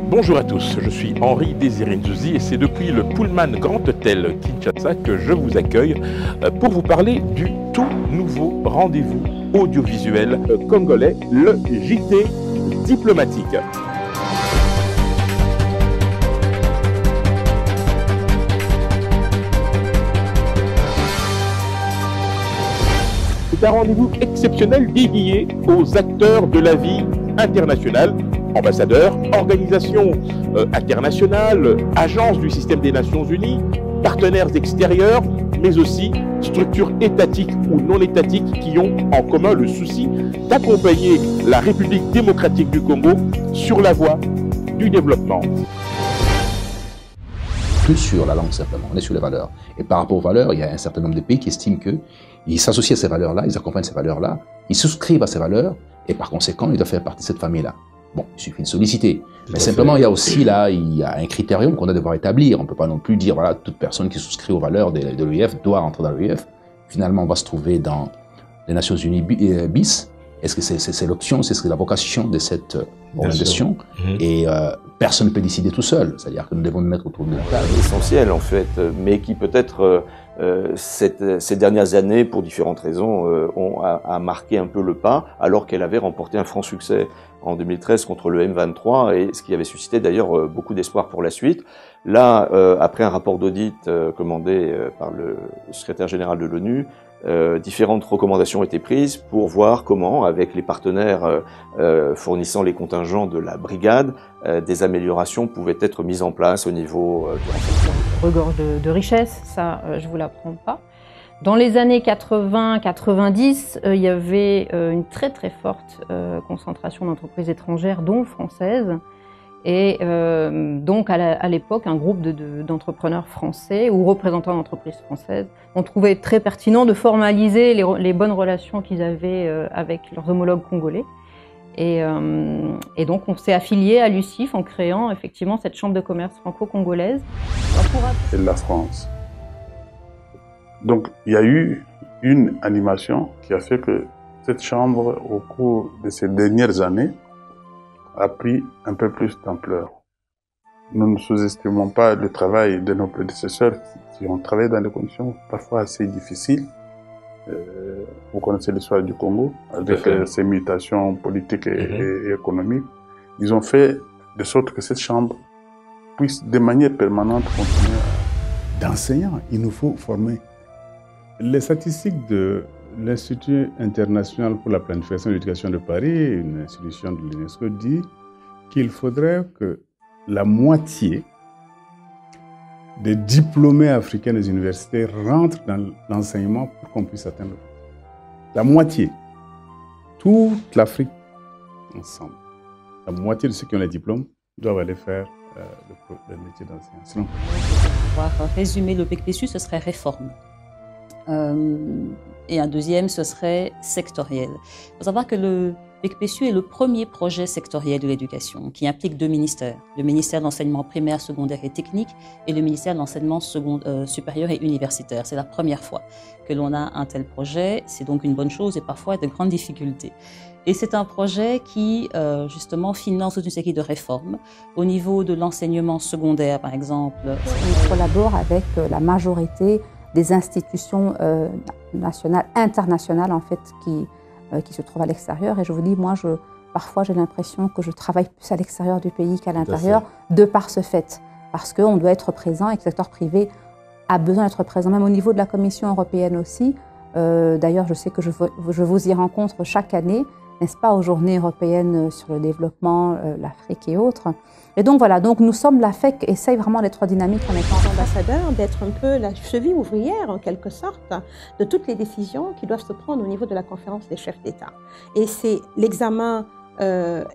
Bonjour à tous, je suis Henri Désiré Nzouzi et c'est depuis le Pullman Grand Hôtel Kinshasa que je vous accueille pour vous parler du tout nouveau rendez-vous audiovisuel congolais, le JT diplomatique. C'est un rendez-vous exceptionnel dédié aux acteurs de la vie internationale, ambassadeurs, organisations internationales, agences du système des Nations Unies, partenaires extérieurs, mais aussi structures étatiques ou non étatiques qui ont en commun le souci d'accompagner la République démocratique du Congo sur la voie du développement. Plus sur la langue simplement, on est sur les valeurs. Et par rapport aux valeurs, il y a un certain nombre de pays qui estiment qu'ils s'associent à ces valeurs-là, ils accompagnent ces valeurs-là, ils souscrivent à ces valeurs, et par conséquent, ils doivent faire partie de cette famille-là. Bon, il suffit de solliciter. Mais simplement, il y a aussi là, il y a un critérium qu'on doit devoir établir. On ne peut pas non plus dire, voilà, toute personne qui souscrit aux valeurs de l'OIF doit entrer dans l'OIF. Finalement, on va se trouver dans les Nations Unies bis. Est-ce que c'est l'option, c'est la vocation de cette organisation? Et personne ne peut décider tout seul. C'est-à-dire que nous devons nous mettre autour de la table. Essentiel, en fait, mais qui peut-être, ces dernières années, pour différentes raisons, a marqué un peu le pas, alors qu'elle avait remporté un franc succès en 2013 contre le M23, et ce qui avait suscité d'ailleurs beaucoup d'espoir pour la suite. Là, après un rapport d'audit commandé par le secrétaire général de l'ONU, différentes recommandations étaient prises pour voir comment, avec les partenaires fournissant les contingents de la brigade, des améliorations pouvaient être mises en place au niveau du renforcement. Regorge de richesse, ça je vous l'apprends pas. Dans les années 80-90, il y avait une très forte concentration d'entreprises étrangères, dont françaises, et donc à l'époque un groupe d'entrepreneurs français ou représentants d'entreprises françaises ont trouvé très pertinent de formaliser les bonnes relations qu'ils avaient avec leurs homologues congolais. Et donc on s'est affilié à l'UCIF en créant effectivement cette chambre de commerce franco-congolaise. C'est la France. Donc il y a eu une animation qui a fait que cette chambre, au cours de ces dernières années, a pris un peu plus d'ampleur. Nous ne sous-estimons pas le travail de nos prédécesseurs qui ont travaillé dans des conditions parfois assez difficiles. Vous connaissez l'histoire du Congo, avec ses mutations politiques et économiques. Ils ont fait de sorte que cette chambre puisse de manière permanente continuer. D'enseignants, il nous faut former. Les statistiques de l'Institut international pour la planification et l'éducation de Paris, une institution de l'UNESCO, dit qu'il faudrait que la moitié des diplômés africains des universités rentrent dans l'enseignement pour qu'on puisse atteindre la moitié. Toute l'Afrique ensemble. La moitié de ceux qui ont les diplômes doivent aller faire le métier d'enseignant. Sinon... Pour pouvoir résumer le PEC-PSU, ce serait réforme. Et un deuxième, ce serait sectoriel. Il faut savoir que le PEC-PSU est le premier projet sectoriel de l'éducation qui implique deux ministères. Le ministère de l'enseignement primaire, secondaire et technique et le ministère de l'enseignement supérieur et universitaire. C'est la première fois que l'on a un tel projet. C'est donc une bonne chose et parfois de grandes difficultés. Et c'est un projet qui, justement, finance toute une série de réformes. Au niveau de l'enseignement secondaire, par exemple. On collabore avec la majorité des institutions nationales, internationales, en fait, qui se trouvent à l'extérieur. Et je vous dis, moi, parfois, j'ai l'impression que je travaille plus à l'extérieur du pays qu'à l'intérieur, de par ce fait. Parce qu'on doit être présent et que le secteur privé a besoin d'être présent, même au niveau de la Commission européenne aussi. D'ailleurs, je sais que je vous y rencontre chaque année, n'est-ce pas, aux Journées européennes sur le développement, l'Afrique et autres. Et donc voilà, donc nous sommes, la FEC essaye vraiment d'être dynamique en étant ambassadeur, d'être un peu la cheville ouvrière en quelque sorte de toutes les décisions qui doivent se prendre au niveau de la conférence des chefs d'État. Et c'est l'examen,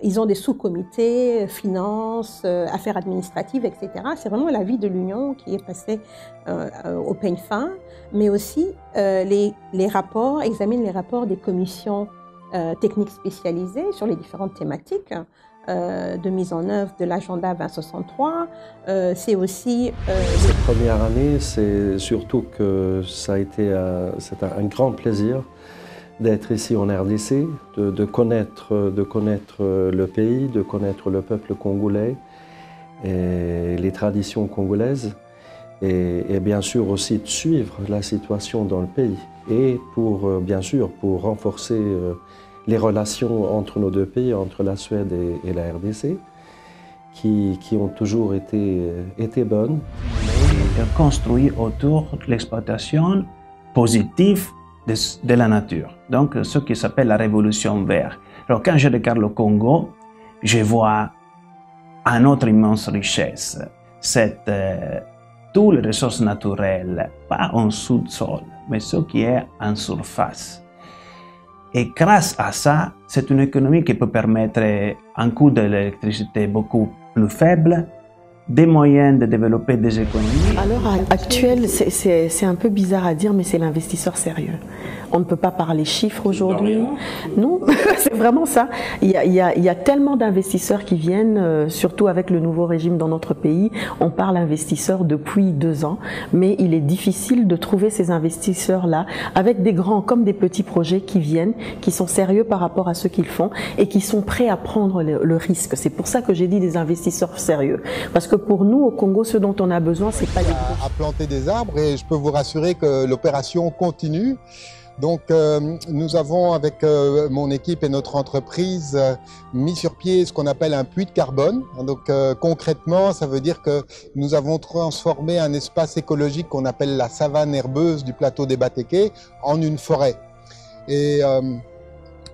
ils ont des sous-comités, finances, affaires administratives, etc. C'est vraiment la vie de l'Union qui est passée au peigne fin, mais aussi les rapports, examinent les rapports des commissions techniques spécialisées sur les différentes thématiques de mise en œuvre de l'agenda 2063. C'est aussi... Cette première année, c'est surtout que ça a été c'est un grand plaisir d'être ici en RDC, de connaître le pays, de connaître le peuple congolais et les traditions congolaises et bien sûr aussi de suivre la situation dans le pays et pour, bien sûr, pour renforcer les relations entre nos deux pays, entre la Suède et la RDC, qui ont toujours été bonnes. Construit autour de l'exploitation positive de la nature, donc ce qui s'appelle la révolution verte. Alors quand je regarde le Congo, je vois une autre immense richesse, c'est toutes les ressources naturelles, pas en sous-sol, mais ce qui est en surface. Et grâce à ça, c'est une économie qui peut permettre un coût de l'électricité beaucoup plus faible, des moyens de développer des économies. À l'heure actuelle, c'est un peu bizarre à dire, mais c'est l'investisseur sérieux. On ne peut pas parler chiffres aujourd'hui. Non, c'est vraiment ça. Il y a tellement d'investisseurs qui viennent, surtout avec le nouveau régime dans notre pays. On parle investisseurs depuis 2 ans, mais il est difficile de trouver ces investisseurs-là avec des grands comme des petits projets qui viennent, qui sont sérieux par rapport à ce qu'ils font et qui sont prêts à prendre le risque. C'est pour ça que j'ai dit des investisseurs sérieux. Parce que pour nous, au Congo, ce dont on a besoin, c'est pas des gros... à planter des arbres et je peux vous rassurer que l'opération continue. Donc nous avons avec mon équipe et notre entreprise mis sur pied ce qu'on appelle un puits de carbone. Donc concrètement, ça veut dire que nous avons transformé un espace écologique qu'on appelle la savane herbeuse du plateau des Batéké en une forêt. Et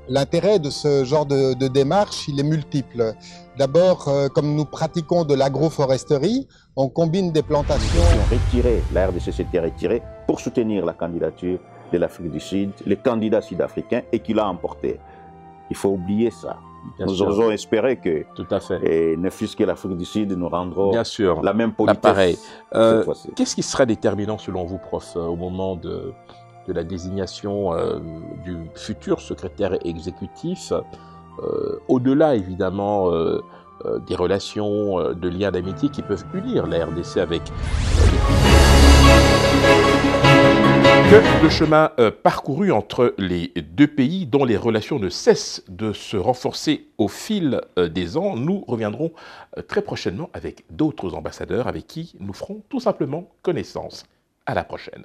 l'intérêt de ce genre de démarche, il est multiple. D'abord, comme nous pratiquons de l'agroforesterie, on combine des plantations... La RDC s'était retirée pour soutenir la candidature de l'Afrique du Sud, les candidats sud-africains, et qui l'a emporté. Il faut oublier ça. Nous osons espérer que, tout à fait, et ne fût-ce que l'Afrique du Sud nous rendra bien sûr la même politesse. Qu'est-ce qui sera déterminant selon vous, prof, au moment de la désignation du futur secrétaire exécutif, au-delà évidemment des relations de liens d'amitié qui peuvent unir la RDC avec que le chemin parcouru entre les deux pays dont les relations ne cessent de se renforcer au fil des ans. Nous reviendrons très prochainement avec d'autres ambassadeurs avec qui nous ferons tout simplement connaissance. À la prochaine.